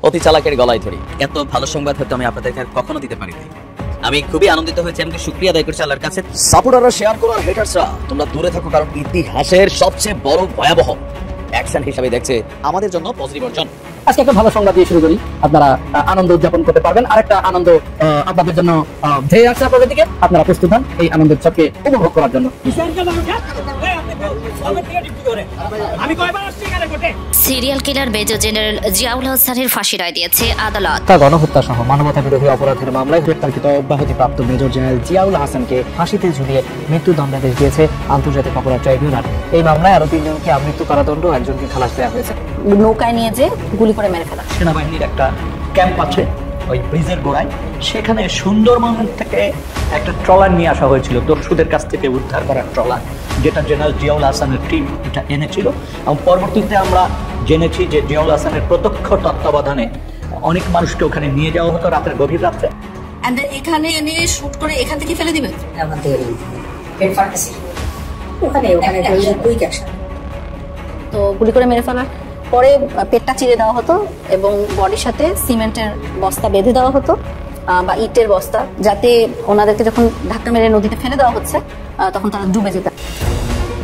অতি চালাকের গলায় ধরি। এত ভালো সংবাদ হয়তো আমি আপনাদেরকে কখনো দিতে পারিনি। আমি খুবই আনন্দিত হয়েছি, এমনকি শুকরিয়া আদায় করছি আল্লাহর কাছে। সাপোর্টাররা, শেয়ার করো, আর হেটার্সরা তোমরা দূরে থাকো, কারণ ইতিহাসের সবচেয়ে বড় ভয়াবহ অ্যাকশন হিসাবে দেখছে আমাদের জন্য পজিটিভ অর্জন। আজকে একটা ভালো সংবাদ দিয়ে শুরু করি, আপনারা আনন্দ উদযাপন করতে পারবেন। আরেকটা আনন্দ আপনাদের জন্য ধেয়ে আসছে আপনাদের দিকে, আপনারা প্রস্তুত হন এই আনন্দের ছকে উপভোগ করার জন্য। Serial killer major general Ziaul হাসানের ফাঁসি রায় দিয়েছে আদালত। গণহত্যা সহ মানবতা বিরোধী অপরাধের মামলায় গ্রেপ্তারকৃত অব্যাহতিপ্রাপ্ত মেজর জেনারেল জিয়াউল হাসানকে ফাঁসিতে ঝুলিয়ে মৃত্যুদণ্ডাদেশ দিয়েছে আন্তর্জাতিক অপরাধ ট্রাইব্যুনাল। এই মামলায় আরো 3 জনকে আমৃত্যু কারাদণ্ড, 1জনকে খালাস দেওয়া হয়েছে। নৌকায় নিয়ে যে গুলি করে মেরে ফেলা। সেনাবাহিনীর একটা ক্যাম্প আছে ওই ব্রিজের গোড়ায়, সেখানে সুন্দরবন থেকে একটা ট্রলার নিয়ে আসা হয়েছিল, দস্যুদের কাছ থেকে উদ্ধার করা ট্রলার, যেটা জেনারেল জিয়াউল হাসানের টিম এটা এনেছিল। এবং পরবর্তীতে আমরা জেনেছি যে জিয়াউল হাসানের প্রত্যক্ষ তত্ত্বাবধানে অনেক মানুষকে ওখানে নিয়ে যাওয়া হতো রাতের গভীর রাত্রে। এখানে এনে শুট করে এখান থেকে ফেলে দিবে। তো গুলি করে মেরে ফেলার পরে পেটটা চিরে দেওয়া হতো এবং বডির সাথে সিমেন্টের বস্তা বেঁধে দেওয়া হতো বা ইটের বস্তা, যাতে ওনাদেরকে যখন ধাক্কা মেরে নদীতে ফেলে দেওয়া হচ্ছে তখন তারা ডুবে যেত।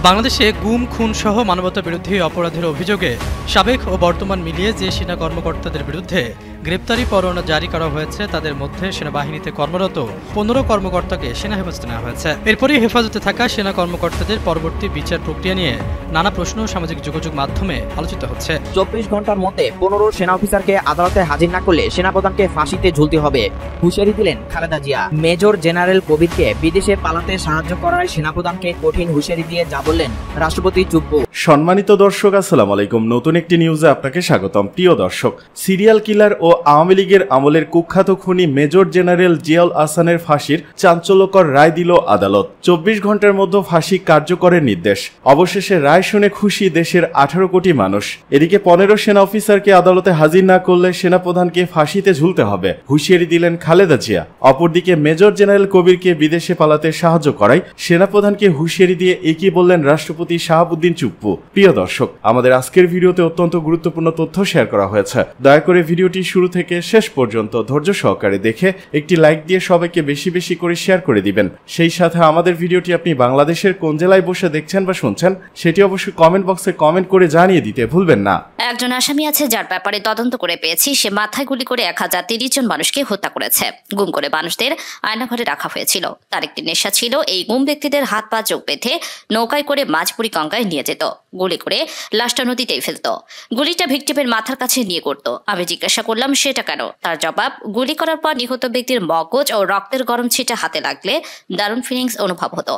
বাংলাদেশে গুম, খুন সহ মানবতা বিরোধী অপরাধের অভিযোগে সাবেক ও বর্তমান মিলিয়ে যে সেনা কর্মকর্তাদের বিরুদ্ধে গ্রেপ্তারি পরোয়ানা জারি করা হয়েছে, তাদের মধ্যে সেনাবাহিনীতে কর্মরত 15 কর্মকর্তাকে সেনা হেফাজতে নেওয়া হয়েছে। এরপরই হেফাজতে থাকা সেনা কর্মকর্তাদের পরবর্তী বিচার প্রক্রিয়া নিয়ে নানা প্রশ্ন সামাজিক যোগাযোগ মাধ্যমে আলোচিত হচ্ছে। 24 ঘন্টার মধ্যে 15 সেনা অফিসারকে আদালতে হাজির না করলে সেনাপ্রধানকে ফাঁসিতে ঝুলতে হবে, হুঁশিয়ারি দিলেন খালেদা জিয়া। মেজর জেনারেল কবিরকে বিদেশে পালাতে সাহায্য করায় সেনাপ্রধানকে কঠিন হুঁশিয়ারি দিয়ে যা বললেন রাষ্ট্রপতি চুপ্পু। সম্মানিত দর্শক, আসসালামু আলাইকুম। নতুন একটি নিউজে আপনাকে স্বাগতম। প্রিয় দর্শক, সিরিয়াল কিলার ও আওয়ামী লীগের আমলের কুখ্যাত খুনি মেজর জেনারেল জিয়াউল হাসানের ফাঁসির চাঞ্চল্যকর রায় দিল আদালত। 24 ঘন্টার মধ্যে ফাঁসি কার্যকরের নির্দেশ। অবশেষে রায় শুনে খুশি দেশের 18 কোটি মানুষ। এদিকে 15 সেনা অফিসারকে আদালতে হাজির না করলে সেনাপ্রধানকে ফাঁসিতে ঝুলতে হবে, হুঁশিয়ারি দিলেন খালেদা জিয়া। অপরদিকে মেজর জেনারেল কবিরকে বিদেশে পালাতে সাহায্য করায় সেনাপ্রধানকে হুঁশিয়ারি দিয়ে একই বললেন রাষ্ট্রপতি শাহাবুদ্দিন চুপ্পু। প্রিয় দর্শক, আমাদের আজকের ভিডিওতে অত্যন্ত গুরুত্বপূর্ণ তথ্য শেয়ার করা হয়েছে। দয়া করে ভিডিওটি শুরু থেকে শেষ পর্যন্ত ধৈর্য সহকারে দেখে একটি লাইক দিয়ে সবাইকে বেশি বেশি করে শেয়ার করে দিবেন। সেই সাথে আমাদের ভিডিওটি আপনি বাংলাদেশের কোন জেলায় বসে দেখছেন বা শুনছেন সেটি অবশ্যই কমেন্ট বক্সে কমেন্ট করে জানিয়ে দিতে ভুলবেন না। একজন আসামি আছে যার ব্যাপারে তদন্ত করে পেয়েছি সে মাথায় গুলি করে 1030 জন মানুষকে হত্যা করেছে। গুম করে মানুষদের আয়নাঘরে রাখা হয়েছিল। তার একটি নেশা ছিল, এই গুম ব্যক্তিদের হাত পা চোখ বেঁধে নৌকায় করে মাঝপুরি গঙ্গায় নিয়ে যেত, গুলি করে লাশটা নদীতেই ফেলত। গুলিটা ভিকটিমের মাথার কাছে নিয়ে করত। আমি জিজ্ঞাসা করলাম সেটা কেন? তার জবাব, গুলি করার পর নিহত ব্যক্তির মগজ ও রক্তের গরম ছিটা হাতে লাগলে দারুণ ফিলিংস অনুভব হতো।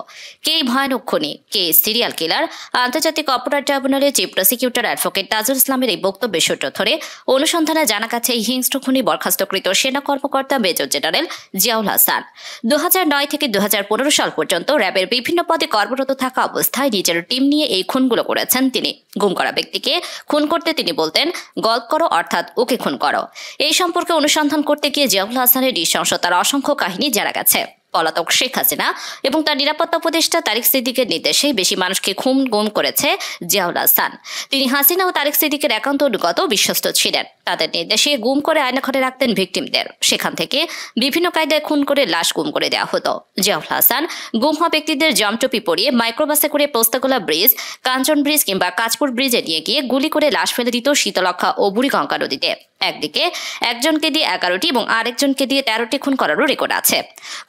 কে ভয়ানক খুনি, কে সিরিয়াল কিলার? আন্তর্জাতিক অপরাধ ট্রাইব্যুনালের চিফ প্রসিকিউটর অ্যাডভোকেট তাজুল ইসলামের এই বক্তব্যের সূত্র ধরে অনুসন্ধানে জানা গেছে এই হিংস্র খুনি বরখাস্তকৃত সেনা কর্মকর্তা মেজর জেনারেল জিয়াউল হাসান 2009 থেকে 2015 সাল পর্যন্ত র্যাবের বিভিন্ন পদে কর্মরত থাকা অবস্থায় নিজের টিম নিয়ে এই খুনগুলো করেছেন তিনি। গুম করা ব্যক্তিকে খুন করতে তিনি বলতেন, গল্প করো অর্থাৎ ওকে খুন করো। এই সম্পর্কে অনুসন্ধান করতে গিয়ে জিয়াউল হাসানের নৃশংসতার অসংখ্য কাহিনী জানা গেছে। পলাতক শেখ হাসিনা এবং তার নিরাপত্তা উপদেষ্টা তারিক সিদ্দিকের নির্দেশে বেশি মানুষকে গুম করেছে জিয়াউল হাসান। তিনি হাসিনা ও তারিক সিদ্দিকের একান্ত অনুগত বিশ্বস্ত ছিলেন। তাদের নির্দেশে গুম করে আয়নাঘরে রাখতেন ভিকটিমদের। সেখান থেকে বিভিন্ন কায়দায় খুন করে লাশ গুম করে দেওয়া হতো। জিয়াউল হাসান গুম হওয়া ব্যক্তিদের জামটুপি পরিয়ে মাইক্রোবাসে করে পোস্তাগোলা ব্রিজ, কাঞ্চন ব্রিজ কিংবা কাঁচপুর ব্রিজে নিয়ে গিয়ে গুলি করে লাশ ফেলে দিত শীতলক্ষা ও বুড়িগঙ্গা নদীতে। একদিকে একজনকে দিয়ে 11টি এবং আরেকজনকে দিয়ে 13টি খুন করারও রেকর্ড আছে।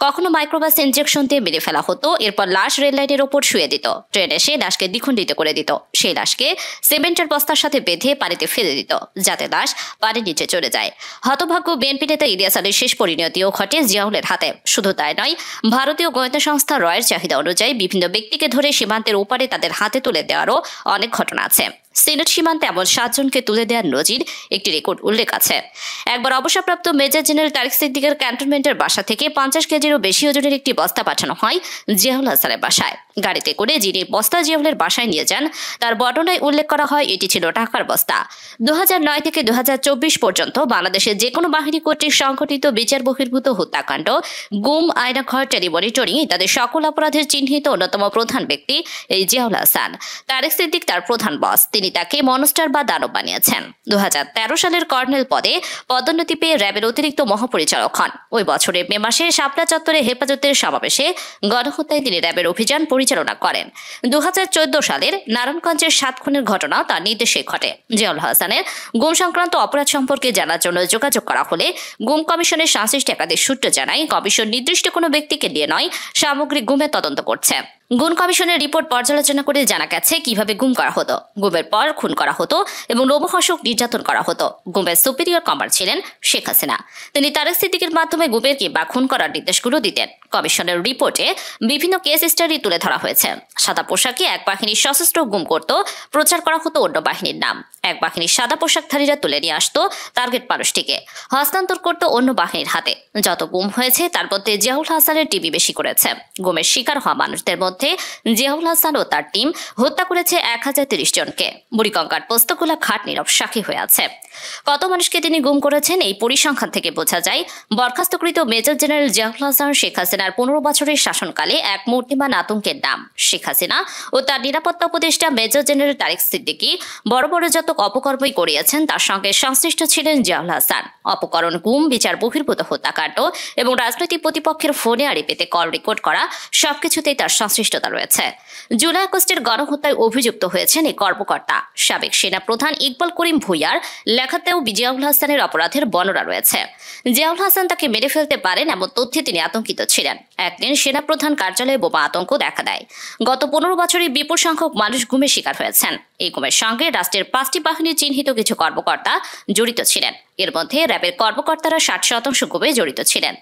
কখনো মাইক্রোবাসে ইনজেকশন দিয়ে মেরে ফেলা হতো, এরপর লাশ রেল লাইনের ওপর শুয়ে দিত। ট্রেন এসে লাশকে দ্বিখণ্ডিত করে দিত। সেই লাশকে সিমেন্টের বস্তার সাথে বেঁধে পানিতে ফেলে দিত যাতে লাশ পানির নিচে চলে যায়। হতভাগ্য বিএনপি নেতা ইলিয়াস আলীর শেষ পরিণতিও ঘটে জিয়াউলের হাতে। শুধু তাই নয়, ভারতীয় গোয়েন্দা সংস্থা রয়ের চাহিদা অনুযায়ী বিভিন্ন ব্যক্তিকে ধরে সীমান্তের ওপারে তাদের হাতে তুলে দেওয়ারও অনেক ঘটনা আছে। সিলেট সীমান্তে এমন 7 জনকে তুলে দেওয়ার নজির একটি রেকর্ড উল্লেখ আছে। একবার অবসরপ্রাপ্ত মেজর জেনারেল তারিক সিদ্দিকের ক্যান্টনমেন্টের বাসা থেকে 50 কেজিরও বেশি ওজনের একটি বস্তা পাঠানো হয় জিয়াউল হাসানের বাসায়। গাড়িতে করে যিনি বস্তা জিয়াউলের বাসায় নিয়ে যান তার বর্ণনায় উল্লেখ করা হয় এটি ছিল টাকার বস্তা। 2009 থেকে 2024 পর্যন্ত বাংলাদেশের যে কোনো বাহিনী কর্তৃক সংঘটিত বিচার বহির্ভূত হত্যাকাণ্ড, গুম, আয়নাঘর, টেলিমনিটরিং ইত্যাদি সকল অপরাধের চিহ্নিত অন্যতম প্রধান ব্যক্তি এই জিয়াউল হাসান। তারিক সিদ্দিক তার প্রধান বস। তিনি তাকে মনস্টার বা দানব বানিয়েছেন। 2013 সালের কর্নেল পদে পদোন্নতি পেয়ে র্যাবের অতিরিক্ত মহাপরিচালক হন। ওই বছরের মে মাসে শাপলা চত্বরে হেফাজতের সমাবেশে গণহত্যায় তিনি র্যাবের অভিযান পরিচালনা করেন। 2014 সালের নারায়ণগঞ্জের 7 খুনের ঘটনা তার নির্দেশে ঘটে। জিয়াউল হাসানের গুম সংক্রান্ত অপরাধ সম্পর্কে জানার জন্য যোগাযোগ করা হলে গুম কমিশনের সংশ্লিষ্ট একাধিক সূত্র জানায়, কমিশন নির্দিষ্ট কোনো ব্যক্তিকে নিয়ে নয়, সামগ্রিক গুমের তদন্ত করছে। গুম কমিশনের রিপোর্ট পর্যালোচনা করে জানা গেছে কিভাবে গুম করা হতো, গুমের পর খুন করা হতো এবং লোমহর্ষক নির্যাতন করা হতো। গুমের সুপিরিয়র কমান্ডার ছিলেন শেখ হাসিনা। তিনি তারেক সিদ্দিকের মাধ্যমে গুমের কিংবা খুন করার নির্দেশগুলো দিতেন। কমিশনের রিপোর্টে বিভিন্ন কেস স্টাডি তুলে ধরা হয়েছে। সাদা পোশাকে এক বাহিনীর সশস্ত্র গুম করত, প্রচার করা হতো অন্য বাহিনীর নাম। এক বাহিনীর সাদা পোশাকধারীরা তুলে নিয়ে আসতো টার্গেট মানুষটিকে, হস্তান্তর করতো অন্য বাহিনীর হাতে। যত গুম হয়েছে তার মধ্যে জিয়াউল হাসানের টিমই বেশি করেছে। গুমের শিকার হওয়া মানুষদের মধ্যে জিয়াউল হাসান ও তার টিম হত্যা করেছে 1030 জনকে। বুড়িগঙ্গার পোস্তগোলা ঘাট নীরব সাক্ষী হয়ে আছে। কত মানুষকে তিনি গুম করেছেন এই পরিসংখ্যান থেকে বোঝা যায়, বরখাস্তকৃত মেজর জেনারেল জিয়াউল হাসান শেখ হাসিনার 15 বছরের শাসনকালে এক মূর্তিমান আতঙ্কের নাম। শেখ হাসিনা ও তার নিরাপত্তা উপদেষ্টা মেজর জেনারেল তারেক সিদ্দিকী বড় বড় যত অপকর্মই করিয়েছেন তার সঙ্গে সংশ্লিষ্ট ছিলেন জিয়াউল হাসান। অপকরণ, গুম, বিচার বহির্ভূত হত্যাকাণ্ড এবং রাজনৈতিক প্রতিপক্ষের ফোনে আড়ি পেতে কল রেকর্ড করা সবকিছুতেই তার সংশ্লিষ্টতা রয়েছে। জুলাই আগস্টের গণহত্যায় অভিযুক্ত হয়েছেন এই কর্মকর্তা। সাবেক সেনা প্রধান ইকবাল করিম ভুইয়ার লেখাতেও জিয়াউল হাসানের অপরাধের বর্ণনা রয়েছে। জিয়াউল হাসান তাকে মেরে ফেলতে পারেন এমন তথ্যে তিনি আতঙ্কিত ছিলেন। একদিন সেনা প্রধান কার্যালয়ে বোমা আতঙ্ক দেখা দেয়। গত 15 বছরে বিপুল সংখ্যক মানুষ গুমের শিকার হয়েছেন। এই গুমের সঙ্গে রাষ্ট্রের 5টি বাহিনীর চিহ্নিত কিছু কর্মকর্তা জড়িত ছিলেন। এর মধ্যে র্যাবের কর্মকর্তারা 60% গুমে জড়িত ছিলেন।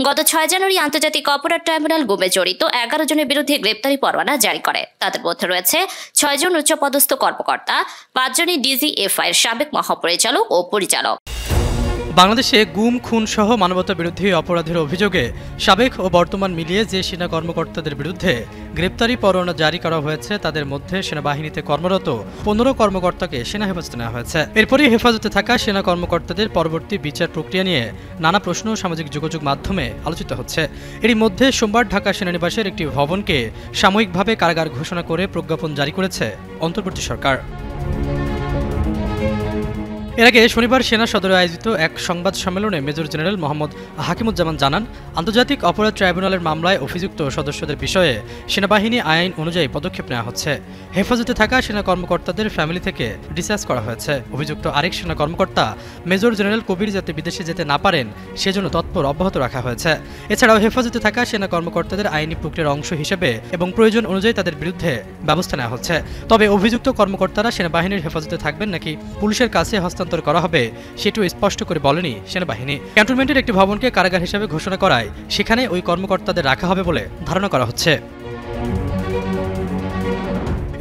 গত 6 জানুয়ারি আন্তর্জাতিক অপরাধ ট্রাইব্যুনাল গুমে জড়িত 11 জনের বিরুদ্ধে গ্রেপ্তারি পরোয়ানা জারি করে। তাদের মধ্যে রয়েছে 6 জন উচ্চপদস্থ কর্মকর্তা, 5 জনই ডিজিএফআই এর সাবেক মহাপরিচালক ও পরিচালক। বাংলাদেশে গুম, খুন সহ মানবতা বিরোধী অপরাধের অভিযোগে সাবেক ও বর্তমান মিলিয়ে যে সেনা কর্মকর্তাদের বিরুদ্ধে গ্রেপ্তারি পরোয়ানা জারি করা হয়েছে তাদের মধ্যে সেনাবাহিনীতে কর্মরত 15 কর্মকর্তাকে সেনা হেফাজতে নেওয়া হয়েছে। এরপরই হেফাজতে থাকা সেনা কর্মকর্তাদের পরবর্তী বিচার প্রক্রিয়া নিয়ে নানা প্রশ্ন সামাজিক যোগাযোগ মাধ্যমে আলোচিত হচ্ছে। এরই মধ্যে সোমবার ঢাকা সেনানিবাসের একটি ভবনকে সাময়িকভাবে কারাগার ঘোষণা করে প্রজ্ঞাপন জারি করেছে অন্তর্বর্তী সরকার। এর আগে শনিবার সেনা সদরে আয়োজিত এক সংবাদ সম্মেলনে মেজর জেনারেল মোহাম্মদ হাকিমুজ্জামান জানান, আন্তর্জাতিক অপরাধ ট্রাইব্যুনালের মামলায় অভিযুক্ত সদস্যদের বিষয়ে সেনাবাহিনী আইন অনুযায়ী পদক্ষেপ নেওয়া হচ্ছে। হেফাজতে থাকা সেনা কর্মকর্তাদের ফ্যামিলি থেকে ডিসচার্জ করা হয়েছে। অভিযুক্ত আরেক সেনা কর্মকর্তা মেজর জেনারেল কবির যাতে বিদেশে যেতে না পারেন সেজন্য তৎপর অব্যাহত রাখা হয়েছে। এছাড়াও হেফাজতে থাকা সেনা কর্মকর্তাদের আইনি প্রক্রিয়ার অংশ হিসেবে এবং প্রয়োজন অনুযায়ী তাদের বিরুদ্ধে ব্যবস্থা নেওয়া হচ্ছে। তবে অভিযুক্ত কর্মকর্তারা সেনাবাহিনীর হেফাজতে থাকবেন নাকি পুলিশের কাছে হস্তান্তর করা হবে সেটিও স্পষ্ট করে বলেনি সেনাবাহিনী। ক্যান্টনমেন্টের একটি ভবনকে কারাগার হিসেবে ঘোষণা করায় সেখানে ওই কর্মকর্তাদের রাখা হবে বলে ধারণা করা হচ্ছে।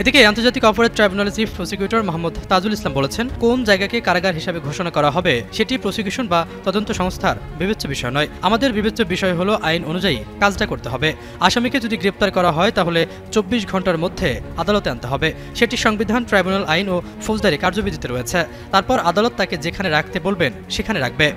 এদিকে আন্তর্জাতিক অপরাধ ট্রাইব্যুনালের চিফ প্রসিকিউটর মোহাম্মদ তাজুল ইসলাম বলেছেন, কোন জায়গাকে কারাগার হিসেবে ঘোষণা করা হবে সেটি প্রসিকিউশন বা তদন্ত সংস্থার বিবেচ্য বিষয় নয়। আমাদের বিবেচ্য বিষয় হলো আইন অনুযায়ী কাজটা করতে হবে। আসামিকে যদি গ্রেপ্তার করা হয় তাহলে 24 ঘন্টার মধ্যে আদালতে আনতে হবে। সেটি সংবিধান, ট্রাইব্যুনাল আইন ও ফৌজদারি কার্যবিধিতে রয়েছে। তারপর আদালত তাকে যেখানে রাখতে বলবেন সেখানে রাখবে।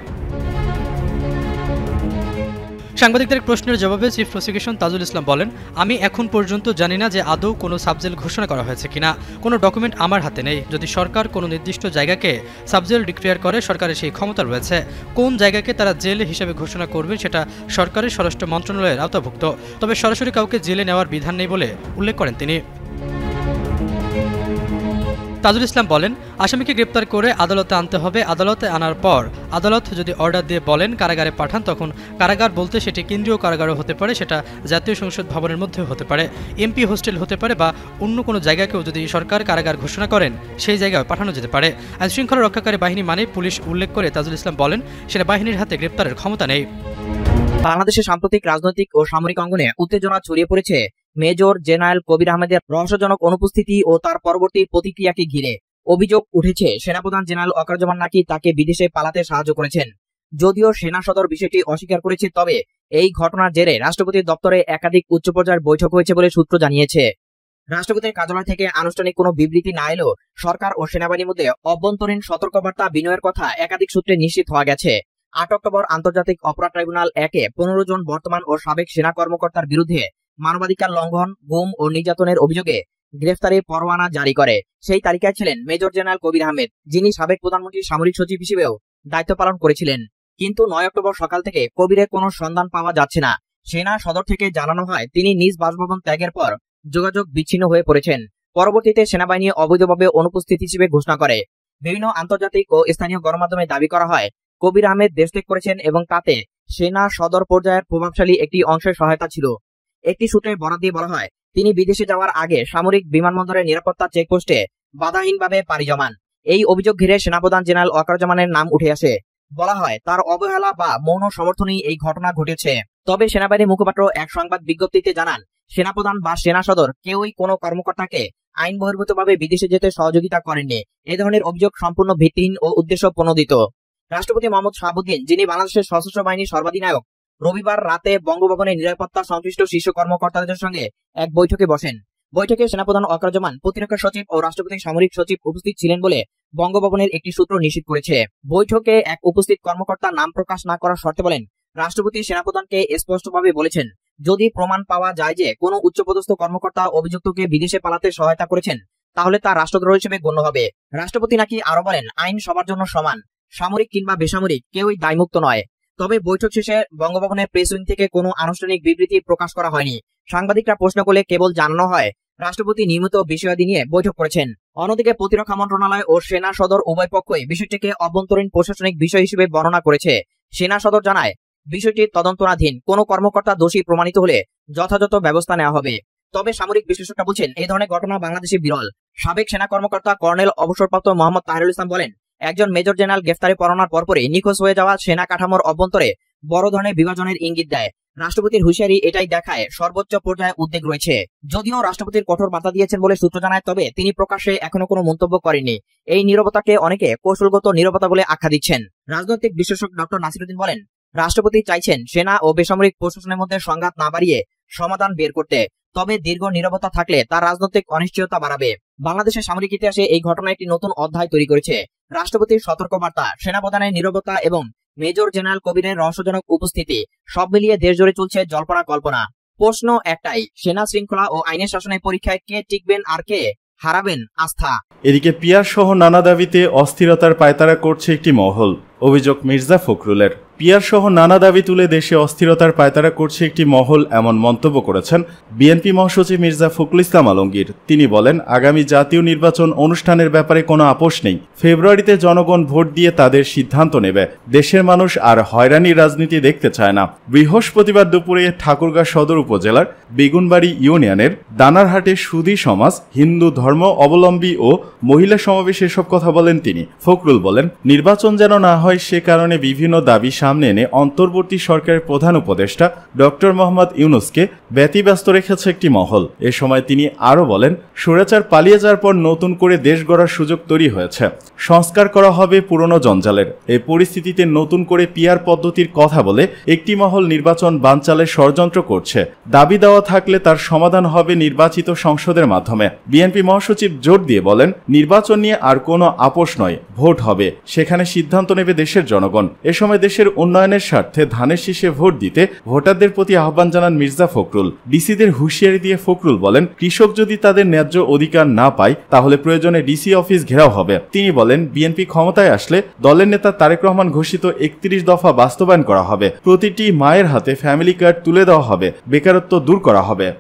সাংবাদিকদের প্রশ্নের জবাবে চিফ প্রসিকিউশন তাজুল ইসলাম বলেন, আমি এখন পর্যন্ত জানি না যে আদৌ কোনো সাবজেল ঘোষণা করা হয়েছে কিনা। কোনো ডকুমেন্ট আমার হাতে নেই। যদি সরকার কোনো নির্দিষ্ট জায়গাকে সাবজেল ডিক্লেয়ার করে সরকারের সেই ক্ষমতা রয়েছে। কোন জায়গাকে তারা জেল হিসেবে ঘোষণা করবে সেটা সরকারের স্বরাষ্ট্র মন্ত্রণালয়ের আওতাভুক্ত। তবে সরাসরি কাউকে জেলে নেওয়ার বিধান নেই বলে উল্লেখ করেন তিনি। তাজুল ইসলাম বলেন, আসামিকে গ্রেপ্তার করে আদালতে আনতে হবে। আদালতে আনার পর আদালত যদি অর্ডার দিয়ে বলেন কারাগারে পাঠান, তখন কারাগার বলতে সেটি কেন্দ্রীয় কারাগারও হতে পারে, সেটা জাতীয় সংসদ ভবনের মধ্যেও হতে পারে, এমপি হোস্টেল হতে পারে বা অন্য কোনো জায়গাকেও যদি সরকার কারাগার ঘোষণা করেন সেই জায়গায় পাঠানো যেতে পারে। আইনশৃঙ্খলা রক্ষাকারী বাহিনী মানে পুলিশ উল্লেখ করে তাজুল ইসলাম বলেন, সেনাবাহিনীর হাতে গ্রেপ্তারের ক্ষমতা নেই। বাংলাদেশের সাম্প্রতিক রাজনৈতিক ও সামরিক অঙ্গনে উত্তেজনা ছড়িয়ে পড়েছে মেজর জেনারেল কবির আহমেদের রহস্যজনক অনুপস্থিতি ও তার পরবর্তী প্রতিক্রিয়াকে ঘিরে। অভিযোগ উঠেছে সেনাপ্রধান জেনারেল ওয়াকারুজ্জামান নাকি তাকে বিদেশে পালাতে সাহায্য করেছেন। যদিও সেনা সদর বিষয়টি অস্বীকার করেছে, তবে এই ঘটনার জেরে রাষ্ট্রপতির দপ্তরে একাধিক উচ্চ পর্যায়ের বৈঠক হয়েছে বলে সূত্র জানিয়েছে। রাষ্ট্রপতির কার্যালয় থেকে আনুষ্ঠানিক কোনো বিবৃতি না এলেও সরকার ও সেনাবাহিনীর মধ্যে অভ্যন্তরীণ সতর্কবার্তা বিনিময়ের কথা একাধিক সূত্রে নিশ্চিত হওয়া গেছে। 8 অক্টোবর আন্তর্জাতিক অপরাধ ট্রাইব্যুনাল 1-এ 15 জন বর্তমান ও সাবেক সেনা কর্মকর্তার বিরুদ্ধে মানবাধিকার লঙ্ঘন, গুম ও নির্যাতনের অভিযোগে গ্রেফতারি পরোয়ানা জারি করে। সেই তালিকায় ছিলেন মেজর জেনারেল কবির আহমেদ, যিনি সাবেক প্রধানমন্ত্রীর সামরিক সচিব হিসেবেও দায়িত্ব পালন করেছিলেন। কিন্তু 9 অক্টোবর সকাল থেকে কবিরের কোনো সন্ধান পাওয়া যাচ্ছে না। সেনা সদর থেকে জানানো হয় তিনি নিজ বাসভবন ত্যাগের পর যোগাযোগ বিচ্ছিন্ন হয়ে পড়েছেন। পরবর্তীতে সেনাবাহিনী অবৈধভাবে অনুপস্থিত হিসেবে ঘোষণা করে। বিভিন্ন আন্তর্জাতিক ও স্থানীয় গণমাধ্যমে দাবি করা হয় কবির আহমেদ দেশত্যাগ করেছেন এবং তাতে সেনা সদর পর্যায়ের প্রভাবশালী একটি অংশের সহায়তা ছিল। একটি সূত্রে বরাত দিয়ে বলা হয় তিনি বিদেশে যাওয়ার আগে সামরিক বিমানবন্দরের নিরাপত্তা চেকপোস্টে বাধাহীনভাবে পাড়ি জমান। এই অভিযোগ ঘিরে সেনাপ্রধান জেনারেল ওয়াকারুজ্জামানের নাম উঠে আসে। বলা হয় তার অবহেলা বা মৌন সমর্থনেই এই ঘটনা ঘটেছে। তবে সেনাবাহিনীর মুখপাত্র এক সংবাদ বিজ্ঞপ্তিতে জানান সেনাপ্রধান বা সেনা সদর কেউই কোনো কর্মকর্তাকে আইন বহির্ভূতভাবে বিদেশে যেতে সহযোগিতা করেননি। এ ধরনের অভিযোগ সম্পূর্ণ ভিত্তিহীন ও উদ্দেশ্য প্রণোদিত। রাষ্ট্রপতি মোহাম্মদ শাহাবুদ্দিন, যিনি বাংলাদেশের সশস্ত্র বাহিনীর সর্বাধিনায়ক, রবিবার রাতে বঙ্গভবনের নিরাপত্তা সংশ্লিষ্ট শীর্ষ কর্মকর্তাদের সঙ্গে এক বৈঠকে বসেন। বৈঠকে সেনাপ্রধান ওয়াকারুজ্জামান, প্রতিরক্ষা সচিব ও রাষ্ট্রপতির সামরিক সচিব উপস্থিত ছিলেন বলে বঙ্গভবনের একটি সূত্র নিশ্চিত করেছে। বৈঠকে এক উপস্থিত কর্মকর্তা নাম প্রকাশ না করার শর্তে বলেন রাষ্ট্রপতি সেনাপ্রধানকে স্পষ্টভাবে বলেছেন যদি প্রমাণ পাওয়া যায় যে কোনো উচ্চপদস্থ কর্মকর্তা অভিযুক্তকে বিদেশে পালাতে সহায়তা করেছেন তাহলে তা রাষ্ট্রদ্রোহ হিসেবে গণ্য হবে। রাষ্ট্রপতি নাকি আরো বলেন আইন সবার জন্য সমান, সামরিক কিংবা বেসামরিক কেউই দায়মুক্ত নয়। তবে বৈঠক শেষে বঙ্গভবনের প্রেস উইং থেকে কোনো আনুষ্ঠানিক বিবৃতি প্রকাশ করা হয়নি। সাংবাদিকরা প্রশ্ন করলে কেবল জানানো হয় রাষ্ট্রপতি নিয়মিত বিষয়াদি নিয়ে বৈঠক করেছেন। অন্যদিকে প্রতিরক্ষা মন্ত্রণালয় ও সেনা সদর উভয় পক্ষই বিষয়টিকে অভ্যন্তরীণ প্রশাসনিক বিষয় হিসেবে বর্ণনা করেছে। সেনা সদর জানায় বিষয়টি তদন্তনাধীন, কোনো কর্মকর্তা দোষী প্রমাণিত হলে যথাযথ ব্যবস্থা নেওয়া হবে। তবে সামরিক বিশ্লেষকরা বলছেন এই ধরনের ঘটনা বাংলাদেশে বিরল। সাবেক সেনা কর্মকর্তা কর্নেল অবসরপ্রাপ্ত মোহাম্মদ তাহিরুল ইসলাম বলেন একজন মেজর জেনারেল গ্রেফতারি পরোয়ানার পরপরই নিখোঁজ হয়ে যাওয়া সেনা কাঠামোর অভ্যন্তরে বড় ধরনের বিভাজনের ইঙ্গিত দেয়। রাষ্ট্রপতির হুঁশিয়ারি এটাই দেখায় সর্বোচ্চ পর্যায়ে উদ্বেগ রয়েছে। যদিও রাষ্ট্রপতির কঠোর বার্তা দিয়েছেন বলে সূত্র জানায়, তবে তিনি প্রকাশ্যে এখনো কোনো মন্তব্য করেননি। এই নীরবতাকে অনেকে কৌশলগত নীরবতা বলে আখ্যা দিচ্ছেন। রাজনৈতিক বিশ্লেষক ডক্টর নাসিরউদ্দিন বলেন রাষ্ট্রপতি চাইছেন সেনা ও বেসামরিক প্রশাসনের মধ্যে সংঘাত না বাড়িয়ে সমাধান বের করতে। তবে দীর্ঘ নীরবতা থাকলে তার রাজনৈতিক অনিশ্চয়তা বাড়াবে। বাংলাদেশের সামরিক ইতিহাসে এই ঘটনা একটি নতুন অধ্যায় তৈরি করেছে। রাষ্ট্রপতির সতর্কবার্তা, সেনাপ্রধানের নীরবতা এবং মেজর জেনারেল কবিরের রহস্যজনক উপস্থিতি সব মিলিয়ে দেশ জুড়ে চলছে জল্পনা কল্পনা। প্রশ্ন একটাই, সেনা শৃঙ্খলা ও আইনের শাসনের পরীক্ষায় কে টিকবেন আর কে হারাবেন আস্থা। এদিকে পিয়ার সহ নানা দাবিতে অস্থিরতার পায়তারা করছে একটি মহল। অভিযোগ মির্জা ফখরুলের। পিয়ার সহ নানা দাবি তুলে দেশে অস্থিরতার পায়তারা করছে একটি মহল, এমন মন্তব্য করেছেন বিএনপি মহাসচিব মির্জা ফখরুল ইসলাম আলমগীর। তিনি বলেন আগামী জাতীয় নির্বাচন অনুষ্ঠানের ব্যাপারে কোনো আপোষ নেই। ফেব্রুয়ারিতে জনগণ ভোট দিয়ে তাদের সিদ্ধান্ত নেবে। দেশের মানুষ আর হয়রানির রাজনীতি দেখতে চায় না। বৃহস্পতিবার দুপুরে ঠাকুরগাঁ সদর উপজেলার বেগুনবাড়ি ইউনিয়নের দানারহাটে সুধী সমাজ, হিন্দু ধর্ম অবলম্বী ও মহিলা সমাবেশে এসব কথা বলেন তিনি। ফখরুল বলেন নির্বাচন যেন না হয় সে কারণে বিভিন্ন দাবি সামনে এনে অন্তর্বর্তী সরকারের প্রধান উপদেষ্টা ডক্টর মোহাম্মদ ইউনূসকে ব্যতিব্যস্ত রেখেছে একটি মহল। এ সময় তিনি আরও বলেন স্বৈরাচার পালিয়ে যাওয়ার পর নতুন করে দেশ গড়ার সুযোগ তৈরি হয়েছে, সংস্কার করা হবে পুরনো জঞ্জালের। এই পরিস্থিতিতে নতুন করে পিয়ার পদ্ধতির কথা বলে একটি মহল নির্বাচন বানচালের ষড়যন্ত্র করছে। দাবি দেওয়া থাকলে তার সমাধান হবে নির্বাচিত সংসদের মাধ্যমে। বিএনপি মহাসচিব জোর দিয়ে বলেন নির্বাচন নিয়ে আর কোনো আপোষ নয়, ভোট হবে, সেখানে সিদ্ধান্ত নেবে দেশের জনগণ। এ সময় দেশের উন্নয়নের স্বার্থে ধানের শীষে ভোট দিতে ভোটারদের প্রতি আহ্বান জানান মির্জা ফখরুল। ডিসিদের হুঁশিয়ারি দিয়ে ফখরুল বলেন কৃষক যদি তাদের ন্যায্য অধিকার না পায় তাহলে প্রয়োজনে ডিসি অফিস ঘেরাও হবে। তিনি বলেন বিএনপি ক্ষমতায় আসলে দলের নেতা তারেক রহমান ঘোষিত 31 দফা বাস্তবায়ন করা হবে, প্রতিটি মায়ের হাতে ফ্যামিলি কার্ড তুলে দেওয়া হবে, বেকারত্ব দূর করা হবে।